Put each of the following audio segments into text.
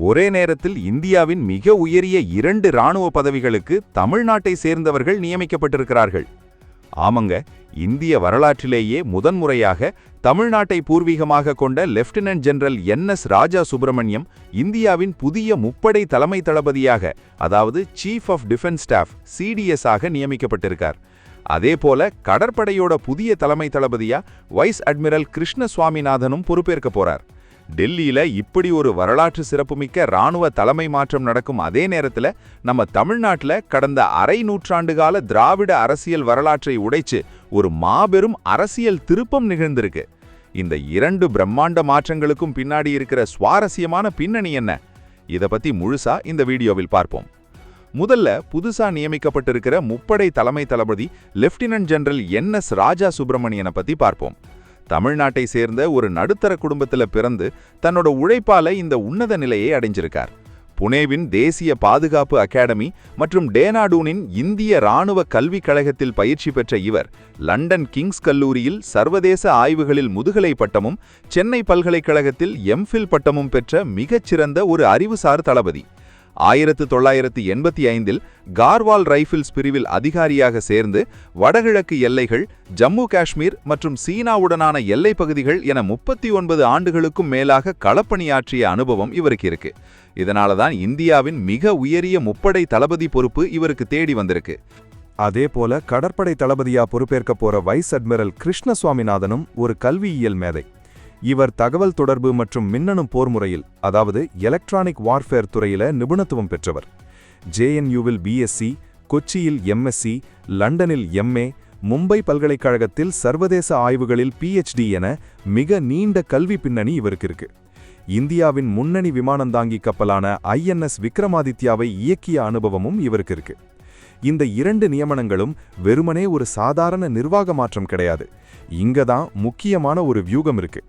ஒரே நேரத்தில் இந்தியாவின் மிக உயரிய 2 இராணுவ பதவிகளுக்கு தமிழ்நாட்டை சேர்ந்தவர்கள் நியமிக்கப்பட்டிருக்கிறார்கள். ஆமங்க, இந்திய வரலாற்றிலேயே முதன்முறையாக தமிழ்நாட்டை பூர்வீகமாக கொண்ட lieutenant general NS Raja Subramaniam இந்தியாவின் புதிய முப்படை தலைமை தளபதியாக, அதாவது chief of defence staff CDS ஆக நியமிக்கப்பட்டிருக்கார். அதேபோல கடற்படையோட புதிய தலைமை தளபதியா வைஸ் அட்மிரல் கிருஷ்ண சுவாமிநாதனும் பொறுப்பேற்க போறார். டெல்லியில இப்படி ஒரு வரலாற்று சிறப்புமிக்க இராணுவ தலைமை மாற்றம் நடக்கும் அதே நேரத்தில் நம்ம தமிழ்நாட்டில் கடந்த அரை நூற்றாண்டுகால திராவிட அரசியல் வரலாற்றை உடைச்சு ஒரு மாபெரும் அரசியல் திருப்பம் நிகழ்ந்திருக்கு. இந்த 2 பிரம்மாண்ட மாற்றங்களுக்கும் பின்னாடி இருக்கிற சுவாரஸ்யமான பின்னணி என்ன? இதை பத்தி முழுசா இந்த வீடியோவில் பார்ப்போம். முதல்ல புதுசா நியமிக்கப்பட்டிருக்கிற முப்படை தலைமை தளபதி லெப்டினன்ட் ஜெனரல் NS ராஜா சுப்பிரமணியனை பத்தி பார்ப்போம். தமிழ்நாட்டை சேர்ந்த ஒரு நடுத்தர குடும்பத்தில் பிறந்து தன்னோட உழைப்பால இந்த உன்னத நிலையை அடைஞ்சிருக்கார். புனேவின் தேசிய பாதுகாப்பு அகாடமி மற்றும் டேனாடூனின் இந்திய இராணுவ கல்விக் கழகத்தில் பயிற்சி பெற்ற இவர் லண்டன் கிங்ஸ் கல்லூரியில் சர்வதேச ஆய்வுகளில் முதுகலை பட்டமும் சென்னை பல்கலைக்கழகத்தில் MPhil பட்டமும் பெற்ற மிகச்சிறந்த ஒரு அறிவுசார் தளபதி. 1985இல் கார்வால் ரைஃபிள்ஸ் பிரிவில் அதிகாரியாக சேர்ந்து வடகிழக்கு எல்லைகள், ஜம்மு காஷ்மீர் மற்றும் சீனாவுடனான எல்லைப் பகுதிகள் என 39 ஆண்டுகளுக்கும் மேலாக களப்பணியாற்றிய அனுபவம் இவருக்கு இருக்கு. இதனாலதான் இந்தியாவின் மிக உயரிய முப்படை தளபதி பொறுப்பு இவருக்கு தேடி வந்திருக்கு. அதேபோல கடற்படை தளபதியா பொறுப்பேற்க போற வைஸ் அட்மிரல் கிருஷ்ண சுவாமிநாதனும் ஒரு கல்வியியல் மேதை. இவர் தகவல் தொடர்பு மற்றும் மின்னணு போர் முறையில், அதாவது எலக்ட்ரானிக் வார்ஃபேர் துறையில நிபுணத்துவம் பெற்றவர். JNUவில் BSc, கொச்சியில் MSc, லண்டனில் MA, மும்பை பல்கலைக்கழகத்தில் சர்வதேச ஆய்வுகளில் PhD என மிக நீண்ட கல்வி பின்னணி இவருக்கு இருக்கு. இந்தியாவின் முன்னணி விமானந்தாங்கி கப்பலான INS விக்ரமாதித்யாவை இயக்கிய அனுபவமும் இவருக்கு இருக்கு. இந்த 2 நியமனங்களும் வெறுமனே ஒரு சாதாரண நிர்வாக மாற்றம் கிடையாது. இங்கதான் முக்கியமான ஒரு வியூகம் இருக்கு.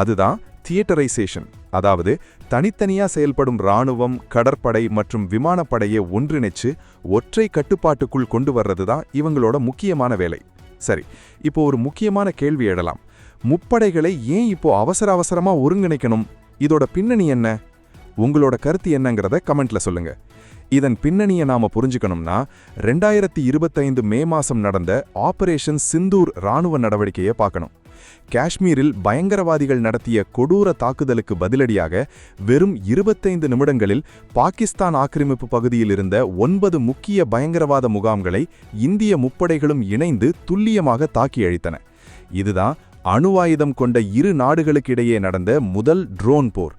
அதுதான் தியேட்டரைசேஷன், அதாவது தனித்தனியா செயல்படும் இராணுவம், கடற்படை மற்றும் விமானப்படையை ஒன்றிணைச்சு ஒற்றை கட்டுப்பாட்டுக்குள் கொண்டு வர்றதுதான் இவங்களோட முக்கியமான வேலை. சரி, இப்போ ஒரு முக்கியமான கேள்வி எழலாம். முப்படைகளை ஏன் இப்போ அவசரமா ஒருங்கிணைக்கணும்? இதோட பின்னணி என்ன? உங்களோட கருத்து என்னங்கிறத கமெண்ட்ல சொல்லுங்க. இதன் பின்னணியை நாம புரிஞ்சுக்கணும்னா 2025 மே மாசம் நடந்த ஆபரேஷன் சிந்தூர் இராணுவ நடவடிக்கையை பார்க்கணும். காஷ்மீரில் பயங்கரவாதிகள் நடத்திய கொடூர தாக்குதலுக்கு பதிலடியாக வெறும் 25 நிமிடங்களில் பாகிஸ்தான் ஆக்கிரமிப்பு பகுதியில் இருந்த 9 முக்கிய பயங்கரவாத முகாம்களை இந்திய முப்படைகளும் இணைந்து துல்லியமாக தாக்கி அழித்தன. இதுதான் அணு ஆயுதம் கொண்ட 2 நாடுகளுக்கிடையே நடந்த முதல் ட்ரோன் போர்.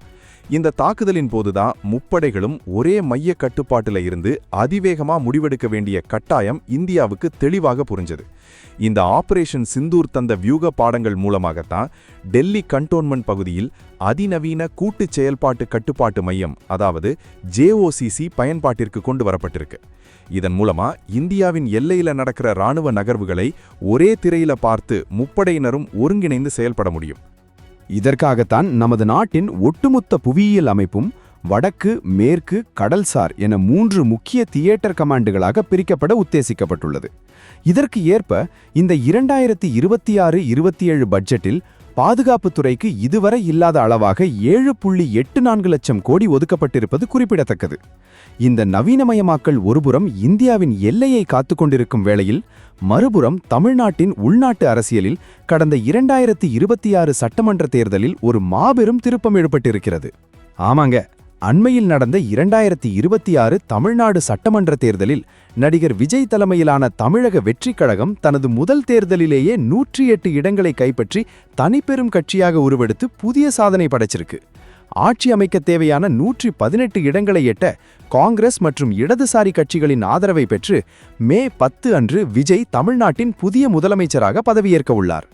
இந்த தாக்குதலின் போதுதான் முப்படைகளும் ஒரே மைய கட்டுப்பாட்டில் இருந்து அதிவேகமா முடிவெடுக்க வேண்டிய கட்டாயம் இந்தியாவுக்கு தெளிவாக புரிஞ்சது. இந்த ஆபரேஷன் சிந்தூர் தந்த வியூக பாடங்கள் மூலமாகத்தான் டெல்லி கண்டோன்மெண்ட் பகுதியில் அதிநவீன கூட்டு செயல்பாட்டு கட்டுப்பாட்டு மையம், அதாவது JOCC பயன்பாட்டிற்கு கொண்டு வரப்பட்டிருக்கு. இதன் மூலமா இந்தியாவின் எல்லையில நடக்கிற இராணுவ நகர்வுகளை ஒரே திரையில பார்த்து முப்படையினரும் ஒருங்கிணைந்து செயல்பட முடியும். இதற்காகத்தான் நமது நாட்டின் ஒட்டுமொத்த புவியியல் அமைப்பும் வடக்கு, மேற்கு, கடல்சார் என 3 முக்கிய தியேட்டர் கமாண்டுகளாக பிரிக்கப்பட உத்தேசிக்கப்பட்டுள்ளது. இதற்கு ஏற்ப இந்த 2026-27 பட்ஜெட்டில் பாதுகாப்புத்துறைக்கு இதுவரை இல்லாத அளவாக 7.84 லட்சம் கோடி ஒதுக்கப்பட்டிருப்பது குறிப்பிடத்தக்கது. இந்த நவீனமயமாக்கல் ஒருபுறம் இந்தியாவின் எல்லையை காத்துக்கொண்டிருக்கும் வேளையில், மறுபுறம் தமிழ்நாட்டின் உள்நாட்டு அரசியலில் கடந்த 2026 சட்டமன்ற தேர்தலில் ஒரு மாபெரும் திருப்பம் ஏற்பட்டிருக்கிறது. ஆமாங்க, அண்மையில் நடந்த 2026 தமிழ்நாடு சட்டமன்ற தேர்தலில் நடிகர் விஜய் தலைமையிலான தமிழக வெற்றிக் கழகம் தனது முதல் தேர்தலிலேயே 108 இடங்களை கைப்பற்றி தனிப்பெரும் கட்சியாக உருவெடுத்து புதிய சாதனை படைச்சிருக்கு. ஆட்சி அமைக்க தேவையான 118 இடங்களை எட்ட காங்கிரஸ் மற்றும் இடதுசாரி கட்சிகளின் ஆதரவை பெற்று மே 10 அன்று விஜய் தமிழ்நாட்டின் புதிய முதலமைச்சராக பதவியேற்க உள்ளார்.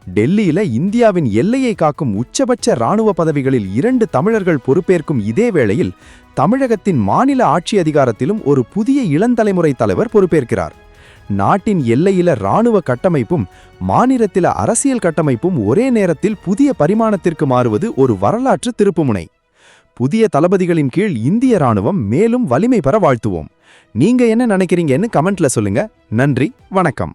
டெல்லியில இந்தியாவின் எல்லையை காக்கும் உச்சபட்ச இராணுவ பதவிகளில் 2 தமிழர்கள் பொறுப்பேற்கும் இதே வேளையில் தமிழகத்தின் மாநில ஆட்சி அதிகாரத்திலும் ஒரு புதிய இளந்தலைமுறை தலைவர் பொறுப்பேற்கிறார். நாட்டின் எல்லையில இராணுவ கட்டமைப்பும் மாநிலத்தில அரசியல் கட்டமைப்பும் ஒரே நேரத்தில் புதிய பரிமாணத்திற்கு மாறுவது ஒரு வரலாற்று திருப்புமுனை. புதிய தளபதிகளின் கீழ் இந்திய இராணுவம் மேலும் வலிமை பெற வாழ்த்துவோம். நீங்க என்ன நினைக்கிறீங்கன்னு கமெண்ட்ல சொல்லுங்க. நன்றி, வணக்கம்.